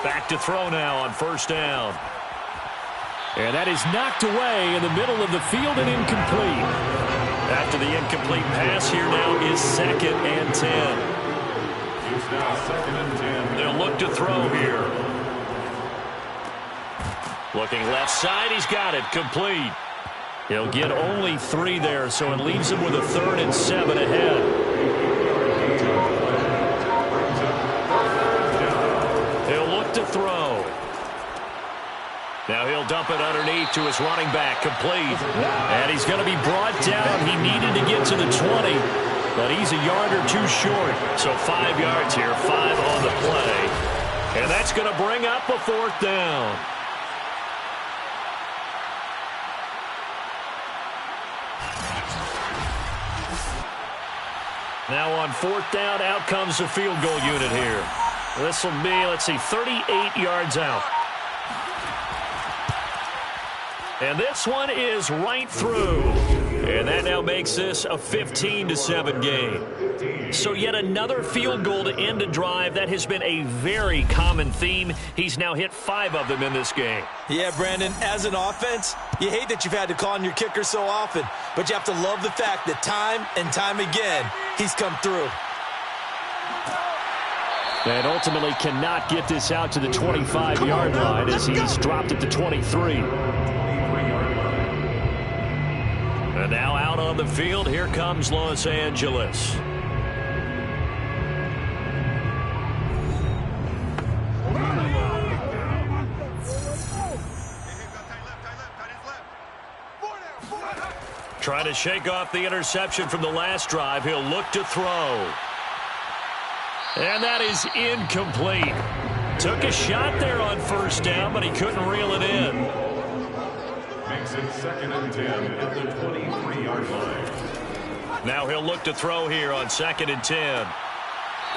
Back to throw now on 1st down. And that is knocked away in the middle of the field and incomplete. After the incomplete pass, here now is 2nd and 10. It's now 2nd and 10. They'll look to throw here. Looking left side, he's got it, complete. He'll get only 3 there, so it leaves him with a 3rd and 7 ahead. He'll look to throw. Now he'll dump it underneath to his running back, complete. And he's going to be brought down. He needed to get to the 20, but he's a yard or 2 short. So 5 yards here, 5 on the play. And that's going to bring up a 4th down. Now on 4th down, out comes the field goal unit here. This will be, let's see, 38 yards out. And this one is right through. And that now makes this a 15-7 game. So yet another field goal to end a drive. That has been a very common theme. He's now hit 5 of them in this game. Yeah, Brandon, as an offense, you hate that you've had to call on your kicker so often, but you have to love the fact that time and time again, he's come through. And ultimately cannot get this out to the 25-yard line as he's dropped at the 23. And now out on the field, here comes Los Angeles. Trying to shake off the interception from the last drive. He'll look to throw. And that is incomplete. Took a shot there on first down, but he couldn't reel it in. Makes it 2nd and 10 at the 23-yard line. Now he'll look to throw here on 2nd and 10.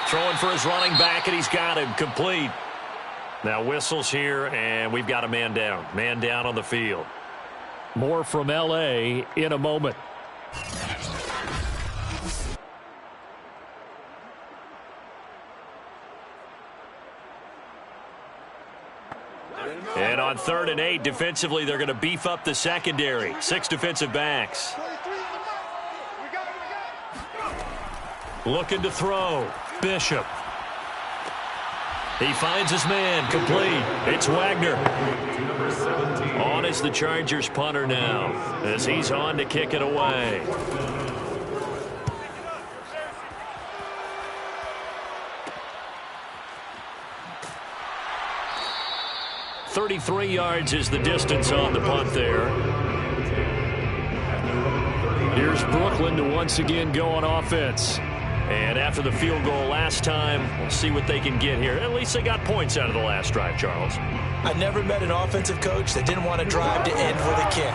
Throwing for his running back, and he's got him complete. Now whistles here, and we've got a man down. Man down on the field. More from L.A. in a moment. And on 3rd and 8, defensively, they're going to beef up the secondary. 6 defensive backs. Looking to throw. Bishop. He finds his man. Complete. It's Wagner. On is the Chargers punter now, as he's on to kick it away. .33 yards is the distance on the punt there. Here's Brooklyn to once again go on offense. And after the field goal last time, we'll see what they can get here. At least they got points out of the last drive, Charles. I never met an offensive coach that didn't want to drive to end with a kick.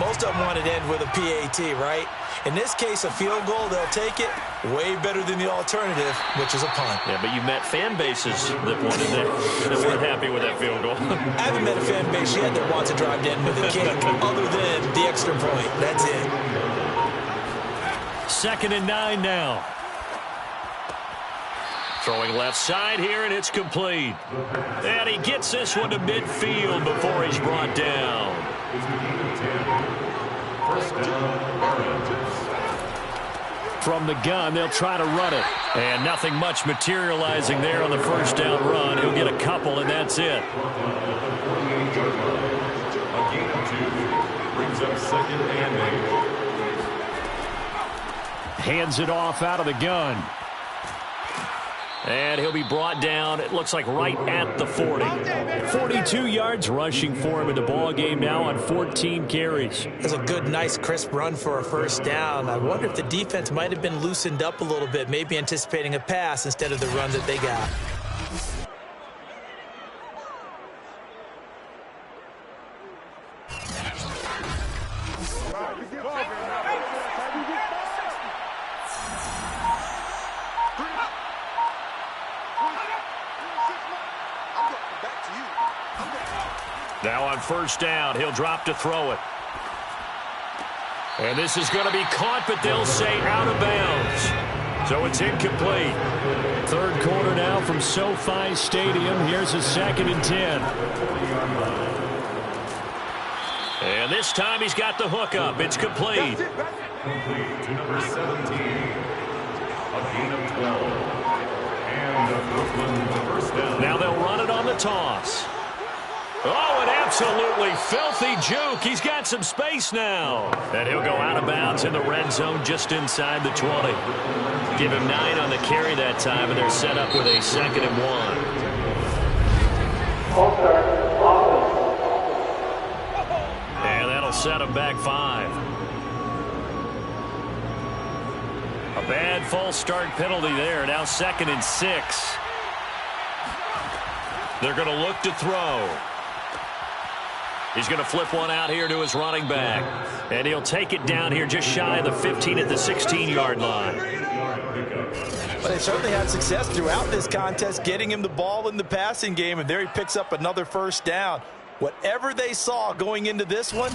Most of them wanted to end with a PAT, right? In this case, a field goal, they'll take it way better than the alternative, which is a punt. Yeah, but you met fan bases that wanted that weren't happy with that field goal. I haven't met a fan base yet that wants to drive to end with a kick other than the extra point. That's it. 2nd and 9 now. Throwing left side here, and it's complete. And he gets this one to midfield before he's brought down. From the gun, they'll try to run it. And nothing much materializing there on the first down run. He'll get a couple, and that's it. A gain of 2 brings up 2nd and 8. Hands it off out of the gun. And he'll be brought down, it looks like right at the 40. 42 yards rushing for him in the ball game now on 14 carries. That's a good, nice, crisp run for a first down. I wonder if the defense might have been loosened up a little bit, maybe anticipating a pass instead of the run that they got. Now on first down, he'll drop to throw it. And this is going to be caught, but they'll say out of bounds. So it's incomplete. Third quarter now from SoFi Stadium. Here's a 2nd and 10. And this time he's got the hook up. It's complete. Complete to number 17. A gain of 12. And Brooklyn first down. Now they'll run it on the toss. Oh, an absolutely filthy juke. He's got some space now. And he'll go out of bounds in the red zone just inside the 20. Give him 9 on the carry that time, and they're set up with a 2nd and 1. And that'll set him back 5. A bad false start penalty there. Now 2nd and 6. They're going to look to throw. He's going to flip one out here to his running back. And he'll take it down here just shy of the 15 at the 16-yard line. But they certainly had success throughout this contest, getting him the ball in the passing game, and there he picks up another first down. Whatever they saw going into this one,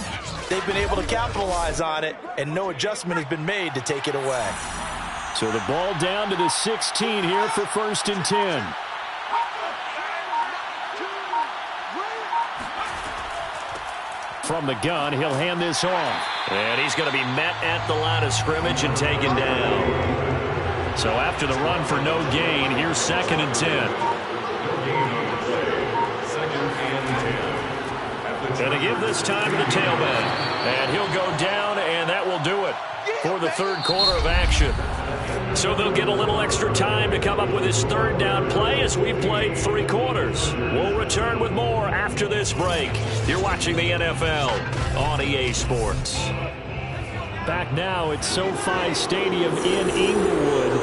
they've been able to capitalize on it, and no adjustment has been made to take it away. So the ball down to the 16 here for 1st and 10. From the gun, he'll hand this off. And he's going to be met at the line of scrimmage and taken down. So after the run for no gain, here's 2nd and 10. And to give this time to the tailback. And he'll go down, and that will do it for the 3rd quarter of action. So they'll get a little extra time to come up with his 3rd down play as we've played 3 quarters. We'll return with more after this break. You're watching the NFL on EA Sports. Back now at SoFi Stadium in Inglewood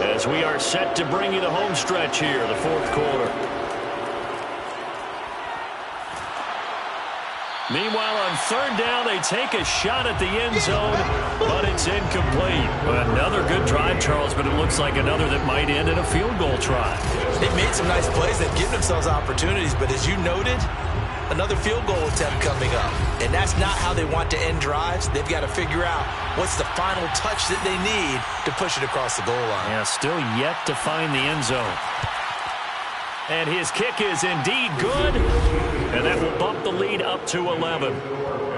as we are set to bring you the home stretch here, the 4th quarter. Meanwhile, on 3rd down, they take a shot at the end zone, but it's incomplete. Another good drive, Charles, but it looks like another that might end in a field goal try. They've made some nice plays. They've given themselves opportunities, but as you noted, another field goal attempt coming up. And that's not how they want to end drives. They've got to figure out what's the final touch that they need to push it across the goal line. Yeah, still yet to find the end zone. And his kick is indeed good. And that will bump the lead up to 11.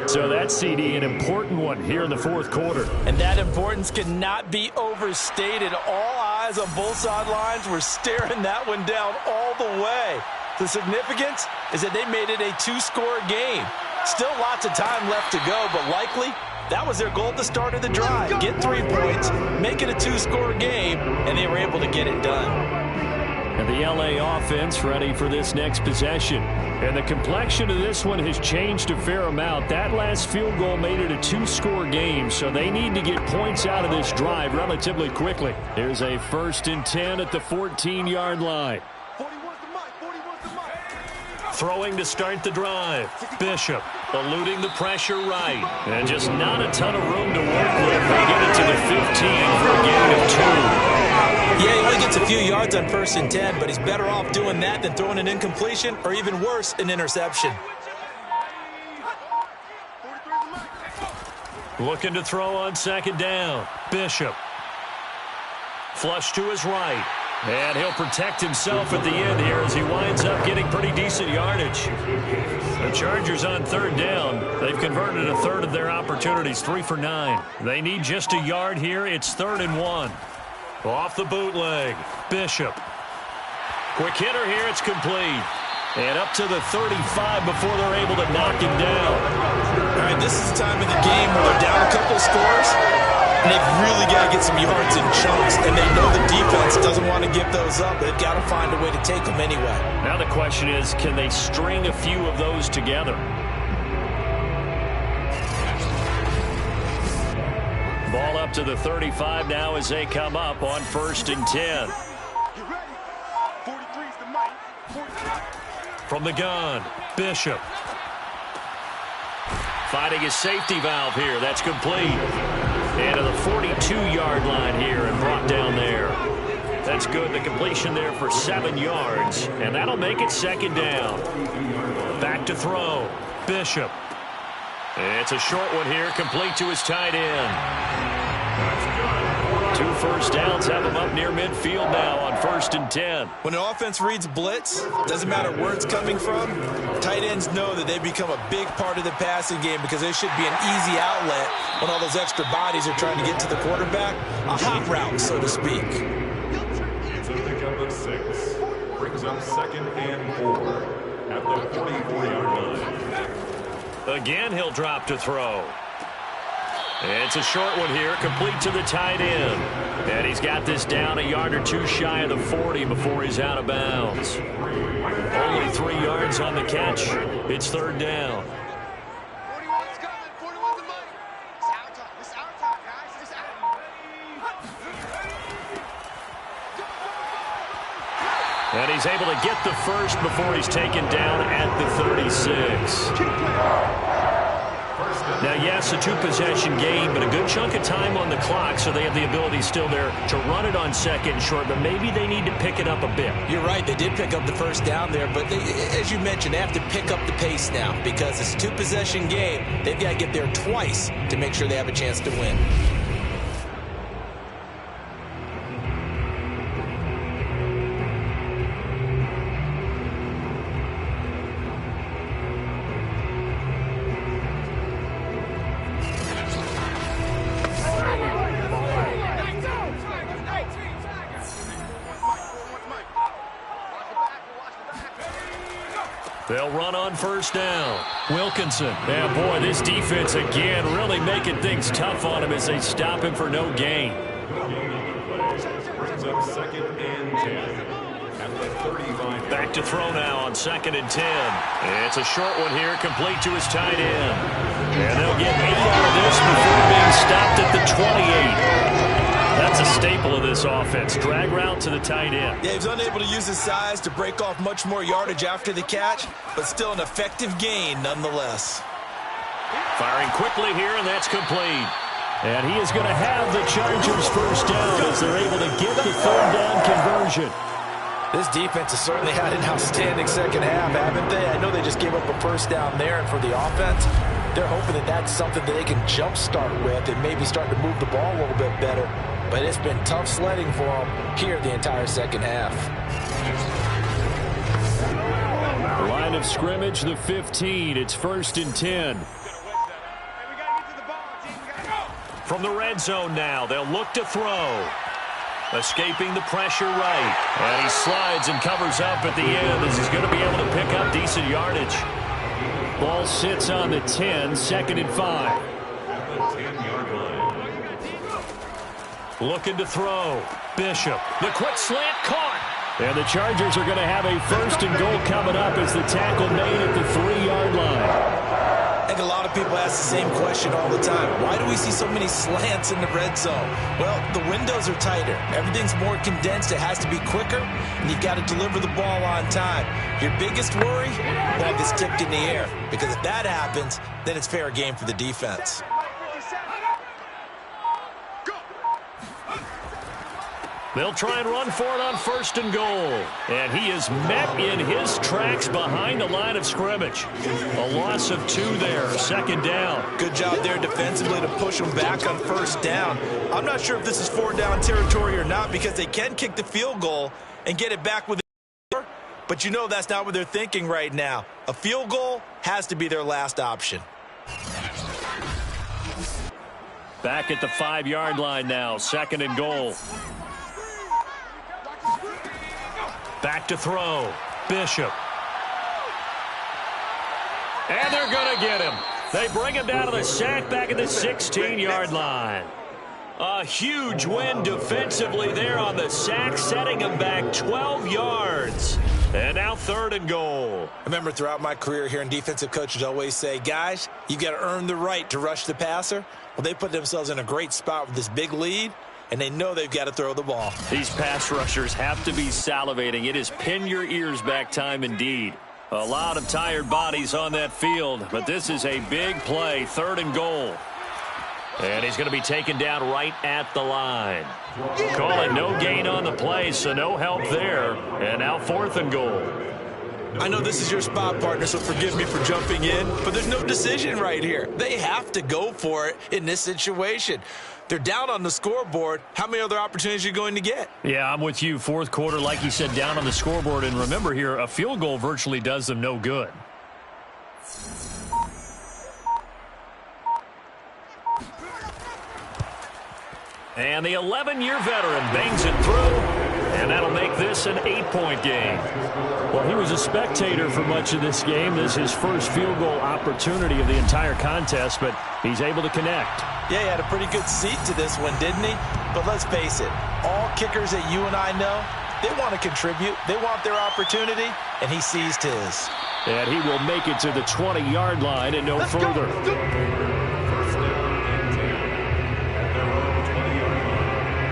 So that's, CD, an important one here in the 4th quarter. And that importance cannot be overstated. All eyes on both sidelines were staring that one down all the way. The significance is that they made it a 2-score game. Still lots of time left to go, but likely that was their goal at the start of the drive. Get 3 points, make it a 2-score game, and they were able to get it done. And the LA offense ready for this next possession. And the complexion of this one has changed a fair amount. That last field goal made it a 2-score game, so they need to get points out of this drive relatively quickly. Here's a 1st and 10 at the 14-yard line. Throwing to start the drive. Bishop eluding the pressure right. And just not a ton of room to work with. They get it to the 15 for a gain of 2. Yeah, he only gets a few yards on 1st and 10, but he's better off doing that than throwing an incompletion or even worse, an interception. Looking to throw on 2nd down. Bishop. Flush to his right. And he'll protect himself at the end here as he winds up getting pretty decent yardage. The Chargers on 3rd down. They've converted a third of their opportunities, 3 for 9. They need just a yard here. It's 3rd and 1. Off the bootleg. Bishop. Quick hitter here. It's complete. And up to the 35 before they're able to knock him down. All right, this is the time of the game where they're down a couple scores, and they've really got to get some yards in chunks, and they know the defense doesn't want to give those up. They've got to find a way to take them anyway. Now the question is, can they string a few of those together? Ball up to the 35 now as they come up on 1st and 10. From the gun, Bishop. Finding his safety valve here. That's complete. And to the 42-yard line here and brought down there. That's good. The completion there for 7 yards. And that'll make it 2nd down. Back to throw. Bishop. It's a short one here, complete to his tight end. 2 first downs have him up near midfield now on 1st and 10. When an offense reads blitz, doesn't matter where it's coming from, tight ends know that they become a big part of the passing game because they should be an easy outlet when all those extra bodies are trying to get to the quarterback. A hot route, so to speak. It's a pickup of 6. Brings up 2nd and 4 at the 44-yard line. Again, he'll drop to throw. It's a short one here, complete to the tight end. And he's got this down a yard or 2 shy of the 40 before he's out of bounds. Only 3 yards on the catch. It's 3rd down. 41's coming. 41's the money. It's our time. It's our time, guys. It's our And he's able to get the first before he's taken down at the 36. First Now, yes, a two-possession game, but a good chunk of time on the clock, so they have the ability still there to run it on second and short, but maybe they need to pick it up a bit. You're right. They did pick up the first down there, but as you mentioned, they have to pick up the pace now because it's a two-possession game. They've got to get there twice to make sure they have a chance to win. They'll run on first down. Wilkinson. Yeah, boy, this defense again really making things tough on him as they stop him for no gain. Brings up 2nd and 10 at the 35. Back to throw now on 2nd and 10. It's a short one here, complete to his tight end. And they'll get 8 out of this before being stopped at the 28. That's a staple of this offense. Drag route to the tight end. Yeah, he's unable to use his size to break off much more yardage after the catch, but still an effective gain nonetheless. Firing quickly here, and that's complete. And he is going to have the Chargers first down as they're able to get the third down conversion. This defense has certainly had an outstanding second half, haven't they? I know they just gave up a first down there, and for the offense, they're hoping that that's something that they can jumpstart with and maybe start to move the ball a little bit better. But it's been tough sledding for them here the entire second half. Line of scrimmage, the 15. It's 1st and 10. From the red zone now, they'll look to throw. Escaping the pressure right. And he slides and covers up at the end as he's going to be able to pick up decent yardage. Ball sits on the 10, 2nd and 5. Looking to throw. Bishop. The quick slant caught. And the Chargers are going to have a 1st and goal coming up as the tackle made at the 3-yard line. I think a lot of people ask the same question all the time. Why do we see so many slants in the red zone? Well, the windows are tighter. Everything's more condensed. It has to be quicker, and you've got to deliver the ball on time. Your biggest worry? Ball gets tipped in the air, because if that happens, then it's fair game for the defense. They'll try and run for it on 1st and goal. And he is met in his tracks behind the line of scrimmage. A loss of 2 there, 2nd down. Good job there defensively to push them back on 1st down. I'm not sure if this is 4-down territory or not because they can kick the field goal and get it back with the but you know that's not what they're thinking right now. A field goal has to be their last option. Back at the 5-yard line now, 2nd and goal. Back to throw. Bishop. And they're going to get him. They bring him down to the sack back at the 16-yard line. A huge win defensively there on the sack, setting him back 12 yards. And now 3rd and goal. I remember throughout my career hearing defensive coaches always say, guys, you got to earn the right to rush the passer. Well, they put themselves in a great spot with this big lead, and they know they've got to throw the ball. These pass rushers have to be salivating. It is pin your ears back time indeed. A lot of tired bodies on that field, but this is a big play, 3rd and goal. And he's going to be taken down right at the line. Call it no gain on the play, so no help there. And now 4th and goal. I know this is your spot, partner, so forgive me for jumping in, but there's no decision right here. They have to go for it in this situation. They're down on the scoreboard. How many other opportunities are you going to get? Yeah, I'm with you. 4th quarter, like you said, down on the scoreboard. And remember here, a field goal virtually does them no good. And the 11-year veteran bangs it through, and that'll make this an 8-point game. Well, he was a spectator for much of this game. This is his first field goal opportunity of the entire contest, but he's able to connect. Yeah, he had a pretty good seat to this one, didn't he? But let's face it, all kickers that you and I know, they want to contribute. They want their opportunity, and he seized his. And he will make it to the 20-yard line and no further.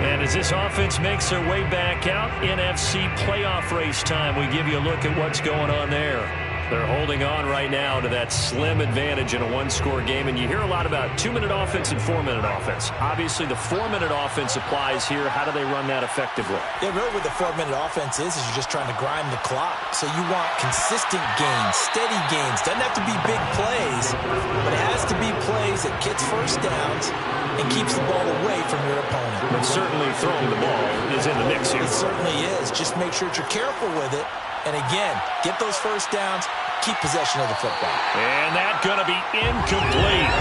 And as this offense makes their way back out, NFC playoff race time, we give you a look at what's going on there. They're holding on right now to that slim advantage in a one-score game, and you hear a lot about 2-minute offense and 4-minute offense. Obviously, the 4-minute offense applies here. How do they run that effectively? Yeah, really what the 4-minute offense is you're just trying to grind the clock. So you want consistent gains, steady gains. Doesn't have to be big plays, but it has to be plays that gets first downs and keeps the ball away from your opponent. But certainly throwing the ball is in the mix here. It certainly is. Just make sure that you're careful with it. And again, get those first downs, keep possession of the football. And that's going to be incomplete.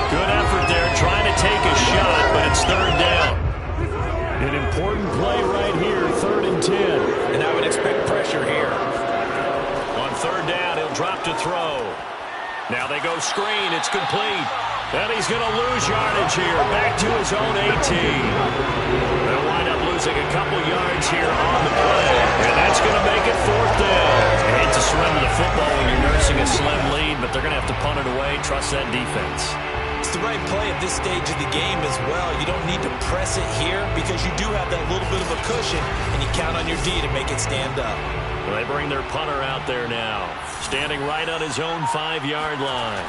Good effort there, trying to take a shot, but it's third down. An important play right here, 3rd and 10. And I would expect pressure here. On third down, he'll drop to throw. Now they go screen, it's complete. And he's going to lose yardage here, back to his own 18. They'll wind up losing a couple yards here on the play. And that's going to make it 4th down. You hate to surrender the football when you're nursing a slim lead, but they're going to have to punt it away. Trust that defense. It's the right play at this stage of the game as well. You don't need to press it here because you do have that little bit of a cushion, and you count on your D to make it stand up. Well, they bring their punter out there now, standing right on his own 5-yard line.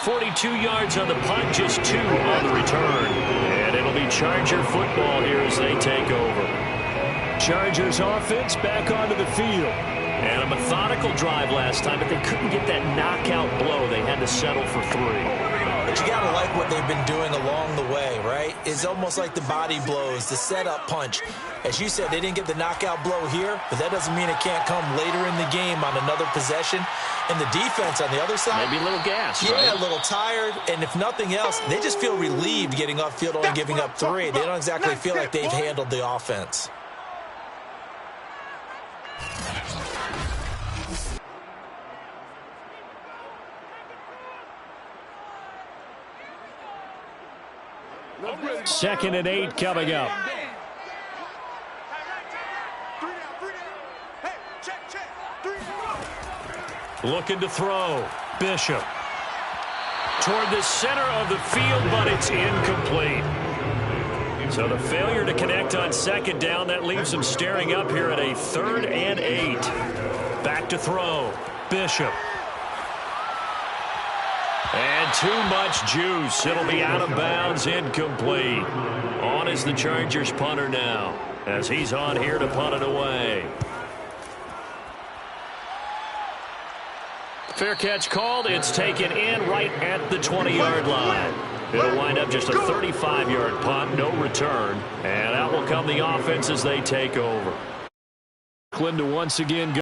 .42 yards on the punt, just 2 on the return. And it'll be Charger football here as they take over. Chargers offense back onto the field. And a methodical drive last time, but they couldn't get that knockout blow. They had to settle for 3. But you got to like what they've been doing along the way, right? It's almost like the body blows, the setup punch. As you said, they didn't get the knockout blow here, but that doesn't mean it can't come later in the game on another possession. And the defense on the other side, maybe a little gas, yeah, right? A little tired. And if nothing else, they just feel relieved getting upfield only giving up 3. They don't exactly feel like they've handled the offense. Second and 8 coming up. Looking to throw. Bishop. Toward the center of the field, but it's incomplete. So the failure to connect on second down, that leaves them staring up here at a 3rd and 8. Back to throw. Bishop. And too much juice. It'll be out of bounds, incomplete. On is the Chargers punter now, as he's on here to punt it away. Fair catch called. It's taken in right at the 20-yard line. It'll wind up just a 35-yard punt, no return. And out will come the offense as they take over. Clinton to once again go.